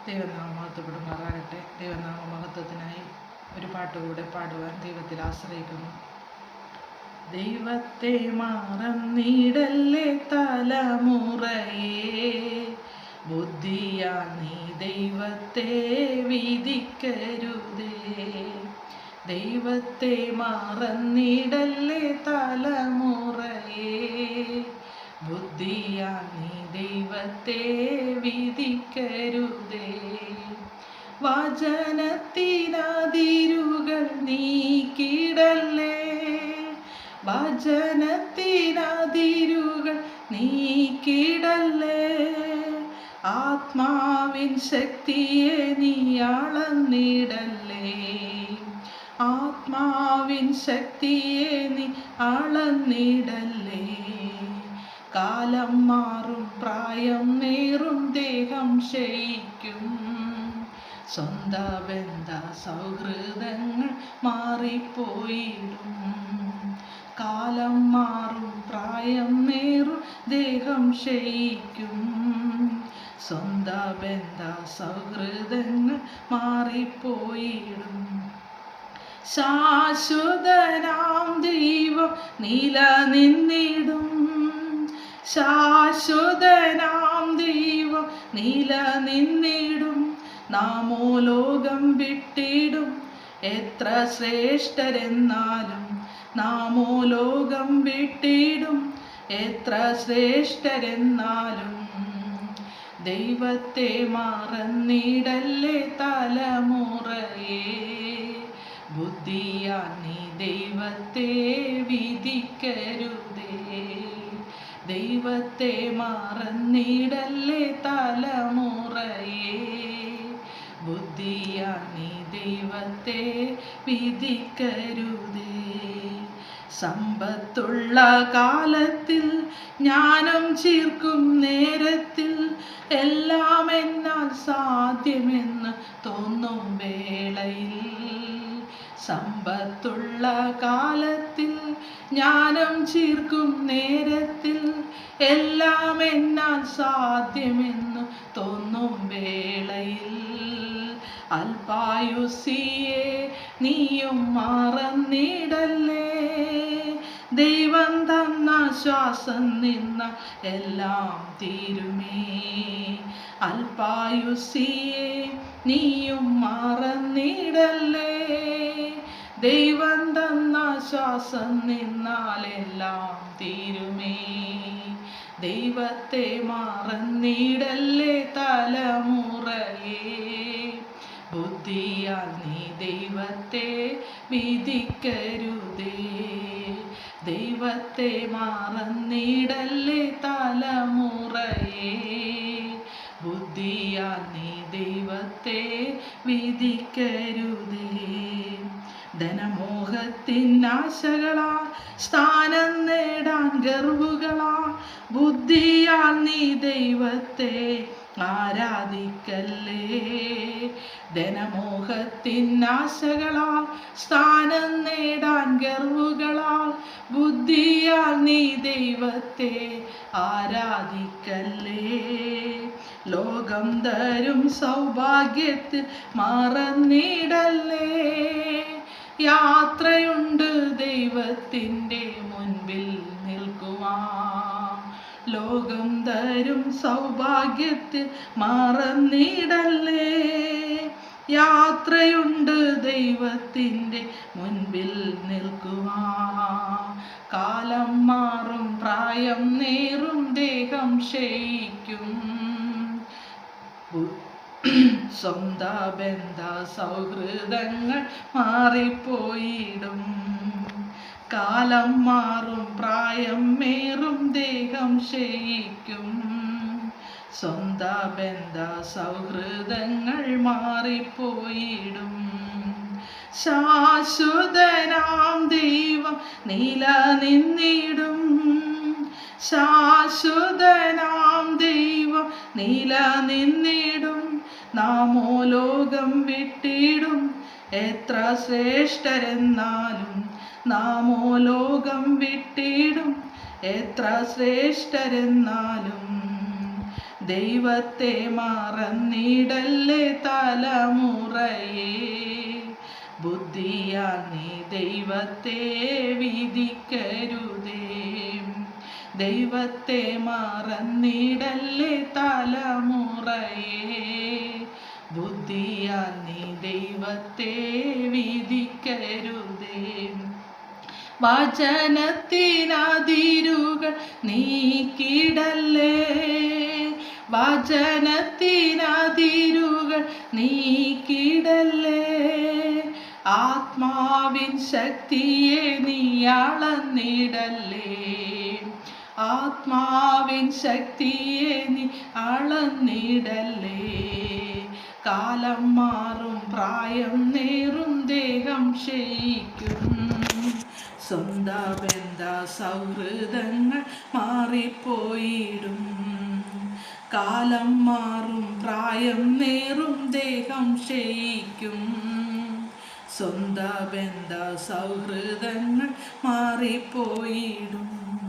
ദൈവനാമം മഹത്വപ്പെടുമാറാകട്ടെ. ദൈവനാമ മഹത്വത്തിനായി ഒരു പാട്ടുകൂടെ പാടുവാൻ ദൈവത്തിൽ ആശ്രയിക്കുന്നു. ദൈവത്തെ മറന്നിടല്ലേ തലമുറയെ, ബുദ്ധിയാ നീ ദൈവത്തെ വിധിക്കരുതേ. ദൈവത്തെ മറന്നിടല്ലേ തലമുറയെ, ബുദ്ധിയാ നീ ദൈവത്തെ വിധിക്കരുതേ. വചനത്തിനതിരുകൾ നീക്കിടല്ലേ, വചനത്തിനതിരുകൾ നീക്കിടല്ലേ. ആത്മാവിൻ ശക്തിയെ നീ അളന്നിടല്ലേ, ആത്മാവിൻ ശക്തിയെ നീ അളന്നിടല്ലേ. കാലം മാറും, പ്രായം നേറും, ദേഹം ക്ഷയിക്കും, സ്വന്ത ബന്ധ സൗഹൃദങ്ങൾ മാറിപ്പോയിടും. കാലം മാറും, പ്രായം നേറും, ദേഹം ക്ഷയിക്കും, സ്വന്ത ബന്ധ സൗഹൃദങ്ങൾ മാറിപ്പോയിടും. ശാശ്വതനാം ദൈവം നിലനിന്നിടും, ശാശ്വതനാം ദൈവം നിലനിന്നിടും. നാമോ ലോകം വിട്ടിടും, എത്ര ശ്രേഷ്ഠരെന്നാലും. നാമോ ലോകം വിട്ടിടും, എത്ര ശ്രേഷ്ഠരെന്നാലും. ദൈവത്തെ മറന്നിടല്ലേ തലമുറയെ, ബുദ്ധിയാ നീ ദൈവത്തെ വിധിക്കരുതേ. ദൈവത്തെ മറന്നിടല്ലേ തലമുറയെ, ബുദ്ധിയാ നീ ദൈവത്തെ വിധിക്കരുതേ. സമ്പത്തുള്ള കാലത്തിൽ, ജ്ഞാനം ചീർക്കും നേരത്തിൽ, എല്ലാം എന്നാൽ സാധ്യമെന്ന് തോന്നും വേളയിൽ. സമ്പത്തുള്ള കാലത്തിൽ, ജ്ഞാനം ചീർക്കും നേരത്തിൽ, എല്ലാം എന്നാൽ സാധ്യമെന്ന് തോന്നും വേളയിൽ. അല്പായുസിയെ നീയും മറന്നിടല്ലേ, ദൈവം തന്ന ശ്വാസം നിന്ന എല്ലാം തീരുമേ. അല്പായുസിയെ നീയും മറന്നിടല്ലേ, ദൈവം തന്ന ശ്വാസം നിന്നാലെല്ലാം തീരുമേ. ദൈവത്തെ മറന്നിടല്ലേ തലമുറയെ, ബുദ്ധിയാൽ നീ ദൈവത്തെ വിധിക്കരുതേ. ദൈവത്തെ മറന്നിടല്ലേ തലമുറയെ, ബുദ്ധിയാൽ നീ ദൈവത്തെ വിധിക്കരുതേ. ധനമോഹത്തിനാശകളാ, സ്ഥാനം നേടാൻ ഗർവുകളാ, ബുദ്ധിയാൽ നീ ദൈവത്തെ ആരാധിക്കല്ലേ. ധനമോഹത്തിനാശകളാ, സ്ഥാനം നേടാൻ ഗർവുകളാ, ബുദ്ധിയാൽ നീ ദൈവത്തെ ആരാധിക്കല്ലേ. ലോകം തരും സൗഭാഗ്യത്തിൽ മറന്നിടല്ലേ, യാത്രയുണ്ട് ദൈവത്തിൻ്റെ മുൻപിൽ നിൽക്കുവാൻ. ലോകം തരും സൗഭാഗ്യത്തിൽ മറന്നിടല്ലേ, യാത്രയുണ്ട് ദൈവത്തിൻ്റെ മുൻപിൽ നിൽക്കുവാൻ. കാലം മാറും, പ്രായം നേറും, ദേഹം ക്ഷയിക്കും, സ്വന്ത ബന്ധ സൗഹൃദങ്ങൾ മാറിപ്പോയിടും. കാലം മാറും, പ്രായം മേറും, ദേഹം ക്ഷയിക്കും, സ്വന്ത ബന്ധ സൗഹൃദങ്ങൾ മാറിപ്പോയിടും. ശാശ്വതനാം ദൈവം നിലനിന്നിടും, ശാശ്വതനാം ദൈവം നിലനിന്നിടും. നാമോ ലോകം വിട്ടിടും, എത്ര ശ്രേഷ്ഠരെന്നാലും. നാമോ ലോകം വിട്ടിടും, എത്ര ശ്രേഷ്ഠരെന്നാലും. ദൈവത്തെ മറന്നിടല്ലേ തലമുറയെ. ബുദ്ധിയാൽ നീ ദൈവത്തെ വിധിക്കരുതേ. ദൈവത്തെ മറന്നിടല്ലേ തലമുറയെ. ബുദ്ധിയാൽ നീ ദൈവത്തെ വിധിക്കരുതേ. വചനത്തിനതിരുകൾ നീക്കിടല്ലേ. വചനത്തിനതിരുകൾ നീക്കിടല്ലേ. ആത്മാവിൻ ശക്തിയെ നീ അളന്നിടല്ലേ. ആത്മാവിൻ ശക്തിയെ നീ അളന്നിടല്ലേ. കാലം മാറും, പ്രായം നേറും, ദേഹം ക്ഷയിക്കും. സ്വന്ത ബന്ധ സൗഹൃദങ്ങൾ മാറിപ്പോയിടും. കാലം മാറും, പ്രായം നേറും, ദേഹം ക്ഷയിക്കും. സ്വന്ത ബന്ധ സൗഹൃദങ്ങൾ മാറിപ്പോയിടും.